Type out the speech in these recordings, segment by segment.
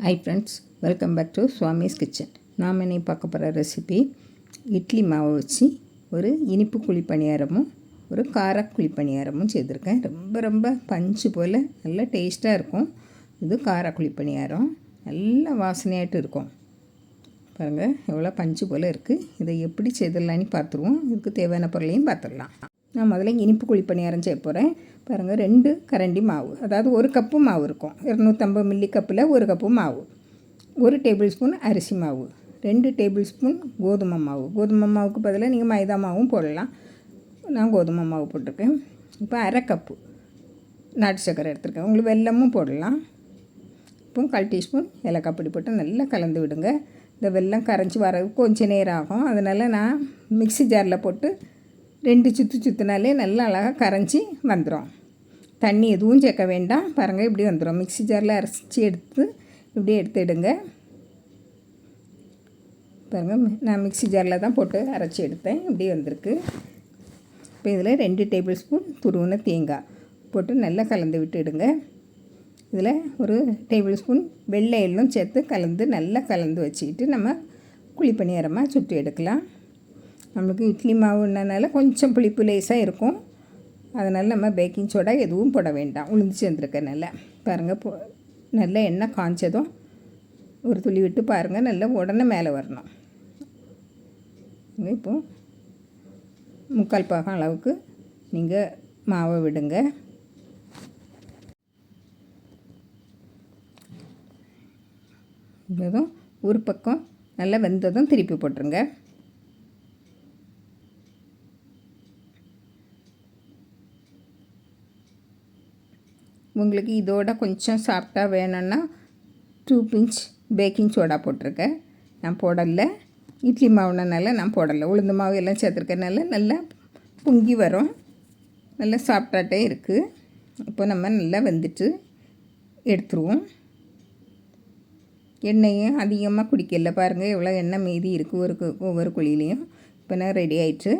High friends, welcome back to Swami's kitchen. நாம் இன்னைக்கு பார்க்க போகிற ரெசிபி இட்லி மாவை வச்சு ஒரு இனிப்பு குழி பணியாரமும் ஒரு கார குழி பணியாரமும் செய்திருக்கேன். ரொம்ப பஞ்சு போல் நல்ல டேஸ்ட்டாக இருக்கும். இது கார குழி பணியாரம் நல்ல வாசனையாகிட்டு இருக்கும். பாருங்கள் எவ்வளோ பஞ்சு போல் இருக்குது. இதை எப்படி செய்திடலான்னு பார்த்துருவோம். இதுக்கு தேவையான பொருளையும் பார்த்துடலாம். நான் முதல்ல இனிப்பு குழி பணியாரம் செய்ய போகிறேன். பாருங்கள் 2 கரண்டி மாவு, அதாவது 1 கப்பு மாவு இருக்கும். 250 மில்லி கப்பில் 1 கப்பு மாவு, 1 டேபிள் ஸ்பூன் அரிசி மாவு, 2 டேபிள் ஸ்பூன் கோதுமை மாவு. கோதுமை மாவுக்கு பதிலாக நீங்கள் மைதா மாவும் போடலாம். நான் கோதுமை மாவு போட்டிருக்கேன். இப்போ அரை கப்பு நாட்டு சர்க்கரை எடுத்துருக்கேன். உங்களுக்கு வெல்லமும் போடலாம். இப்போ 1/4 டீஸ்பூன் ஏலக்காய் பொடி போட்டு நல்லா கலந்து விடுங்க. இந்த வெல்லம் கரைஞ்சி வரதுக்கு கொஞ்சம் நேரம் ஆகும். அதனால் நான் மிக்ஸி ஜாரில் போட்டு 2 சுற்றினாலே நல்லா அழகாக கரைஞ்சி வந்துடும். தண்ணி எதுவும் சேர்க்க வேண்டாம். பாருங்கள் இப்படி வந்துடும். மிக்ஸி ஜாரில் அரைச்சி எடுத்து இப்படி எடுத்துடுங்க. பாருங்கள் நான் மிக்ஸி ஜாரில் தான் போட்டு அரைச்சி எடுத்தேன். இப்படி வந்திருக்கு. இப்போ இதில் 2 டேபிள் ஸ்பூன் துருவின தேங்காய் போட்டு நல்லா கலந்து விட்டுடுங்க. இதில் 1 டேபிள் ஸ்பூன் வெள்ளை எள்ளும் சேர்த்து கலந்து நல்லா கலந்து வச்சுக்கிட்டு நம்ம குழி பணியாரமாக சுட்டு எடுக்கலாம். நம்மளுக்கு இட்லி மாவுனால கொஞ்சம் புளிப்பு லேசாக இருக்கும். அதனால் நம்ம பேக்கிங் சோடா எதுவும் போட வேண்டாம். உளுந்து சேர்ந்துருக்கனால பாருங்கள் நல்ல எண்ணெய் காய்ச்சதும் ஒரு துளி விட்டு பாருங்கள், நல்லா உடனே மேலே வரணும். இப்போது 3/4 பாகம் அளவுக்கு நீங்கள் மாவை விடுங்க. இதுவும் ஒரு பக்கம் நல்லா வெந்ததும் திருப்பி போட்டுருங்க. உங்களுக்கு இதோட கொஞ்சம் சாஃப்டாக வேணும்னா 2 பிஞ்ச் பேக்கிங் சோடா போட்டிருக்கேன். நான் போடலை. இட்லி மாவுனால நான் போடலை. உளுந்து மாவு எல்லாம் சேர்த்துருக்கனால நல்லா பொங்கி வரும். நல்லா சாஃப்டாகிட்டே இருக்குது. இப்போ நம்ம நல்லா வெந்துட்டு எடுத்துருவோம். எண்ணெயும் அதிகமாக குடிக்கல. பாருங்கள் எவ்வளோ எண்ணெய் மீதி இருக்குது ஒவ்வொரு குழியிலையும். இப்போ நான் ரெடி ஆகிட்டு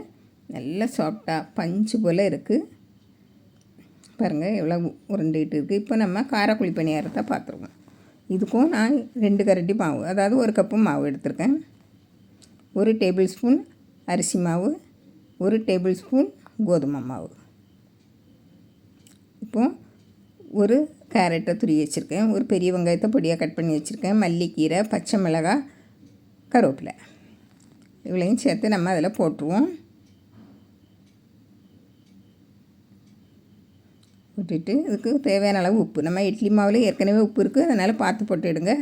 நல்லா சாஃப்டாக பஞ்சு போல் இருக்குது. பாருங்கள் எவ்வளோ உருண்டுகிட்டு இருக்குது. இப்போ நம்ம காரக்குழி பணியாரத்தை பார்த்துருவோம். இதுக்கும் நான் 2 கரண்டி மாவு, அதாவது 1 கப்பு மாவு எடுத்திருக்கேன். 1 டேபிள் ஸ்பூன் அரிசி மாவு, 1 டேபிள் ஸ்பூன் கோதுமை மாவு. இப்போது 1 கேரட்டை துருவி வச்சுருக்கேன். 1 பெரிய வெங்காயத்தை பொடியாக கட் பண்ணி வச்சுருக்கேன். மல்லிக்கீரை, பச்சை மிளகாய், கருவேப்பிலை இவ்வளையும் சேர்த்து நம்ம அதில் போட்டுருவோம். போட்டுட்டு இதுக்கு தேவையான அளவு உப்பு, நம்ம இட்லி மாவில் ஏற்கனவே உப்பு இருக்குது, அதனால் பார்த்து போட்டுவிடுங்க.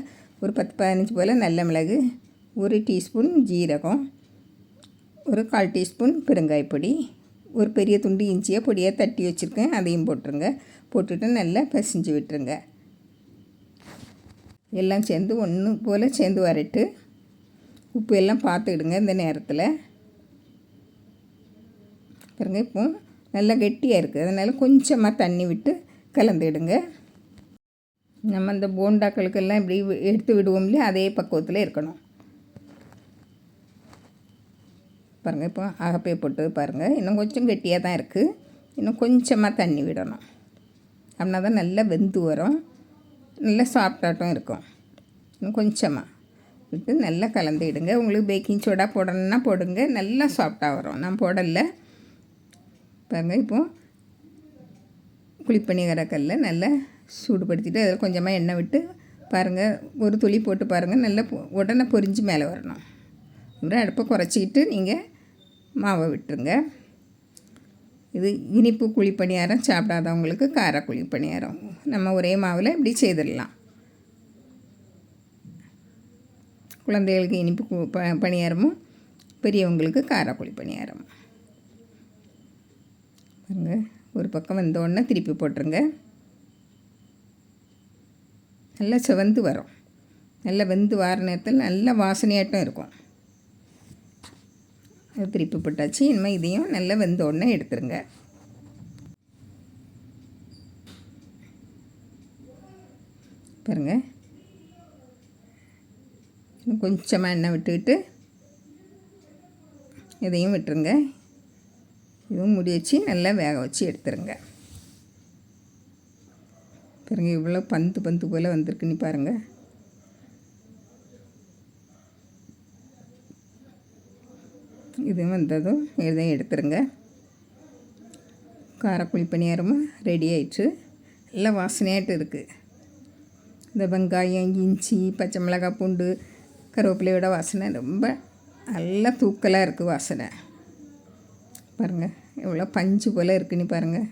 ஒரு 10-15 போல் நல்ல மிளகு, 1 டீஸ்பூன் ஜீரகம், ஒரு 1/4 டீஸ்பூன் பெருங்காயப்பொடி, ஒரு பெரிய துண்டு இஞ்சியை பொடியாக தட்டி வச்சுருக்கேன், அதையும் போட்டுருங்க. போட்டுட்டு நல்லா பிசைஞ்சு விட்டுருங்க. எல்லாம் சேர்ந்து ஒன்று போல் சேர்ந்து வரட்டு. உப்பு எல்லாம் பார்த்துக்கிடுங்க இந்த நேரத்தில். பாருங்க இப்போ நல்லா கெட்டியாக இருக்குது. அதனால் கொஞ்சமாக தண்ணி விட்டு கலந்துடுங்க. நம்ம இந்த போண்டாக்களுக்கெல்லாம் இப்படி எடுத்து விடுவோம் இல்லையா, அதே பக்குவத்தில் இருக்கணும். பாருங்கள் இப்போ அகப்பையை போட்டு பாருங்கள், இன்னும் கொஞ்சம் கெட்டியாக தான் இருக்குது. இன்னும் கொஞ்சமாக தண்ணி விடணும். அப்படின்னா தான் நல்லா வெந்து வரும், நல்லா சாஃப்டாட்டும் இருக்கும். இன்னும் கொஞ்சமாக விட்டு நல்லா கலந்துடுங்க. உங்களுக்கு பேக்கிங் சோடா போடணுன்னா போடுங்க, நல்லா சாஃப்டாக வரும். நான் போடலை. பாருங்கள் இப்போது குழிப்பணியார கல்லை நல்லா சூடுபடுத்திட்டு அதில் கொஞ்சமாக எண்ணெய் விட்டு பாருங்கள், ஒரு துளி போட்டு பாருங்கள், நல்லா உடனே பொரிஞ்சு மேலே வரணும். அப்புறம் அடுப்பை குறைச்சிக்கிட்டு நீங்கள் மாவை விட்டுருங்க. இது இனிப்பு குழி பணியாரம் சாப்பிடாதவங்களுக்கு கார குழி பணியாரம் நம்ம ஒரே மாவில் இப்படி செய்திடலாம். குழந்தைகளுக்கு இனிப்பு பணியாரமும் பெரியவங்களுக்கு கார குழி பணியாரமும். பாருங்க ஒரு பக்கம் வந்தோடனே திருப்பி போட்டுருங்க. நல்லா செவந்து வரும். நல்லா வெந்து வார நேரத்தில் நல்ல வாசனையாட்டம் இருக்கும். அது திருப்பி போட்டாச்சு. இனிமேல் இதையும் நல்லா வெந்தோடனே எடுத்துருங்க. பாருங்கள் கொஞ்சமாக எண்ணெய் விட்டுக்கிட்டு இதையும் விட்டுருங்க. இதுவும் முடி வச்சு நல்லா வேக வச்சு எடுத்துருங்க. பாருங்கள் இவ்வளோ பந்து போல் வந்திருக்குன்னு பாருங்கள். இது வந்ததும் இதை எடுத்துருங்க. காரக்குழி பணியாரமும் ரெடி ஆயிடுச்சு. நல்லா வாசனையாட்டு இருக்குது. இந்த வெங்காயம், இஞ்சி, பச்சை மிளகாய், பூண்டு, கருவேப்பிலையோட வாசனை ரொம்ப நல்லா தூக்கலாக இருக்குது. வாசனை பாருங்கள் எவ்வளோ பஞ்சு போல் இருக்குன்னு பாருங்கள்.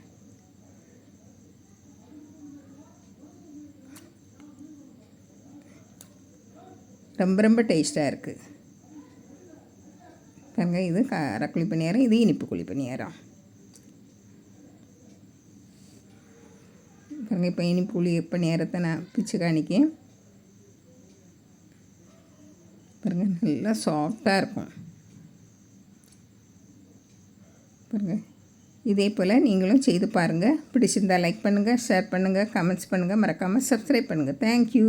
ரொம்ப ரொம்ப டேஸ்ட்டாக இருக்குது பாருங்கள். இது காரக்குழி பணியாரம், இது இனிப்பு குழி பணியாரம் பாருங்கள். இப்போ இனிப்பு குழி பணியாரத்தை நான் பிச்சு காணிக்கேன் பாருங்கள். நல்லா சாஃப்டாக இருக்கும் பாருங்கள். இதே போல் நீங்களும் செய்து பாருங்கள். பிடிச்சிருந்தால் லைக் பண்ணுங்கள், ஷேர் பண்ணுங்கள், கமெண்ட்ஸ் பண்ணுங்கள், மறக்காமல் சப்ஸ்கிரைப் பண்ணுங்கள். தேங்க்யூ.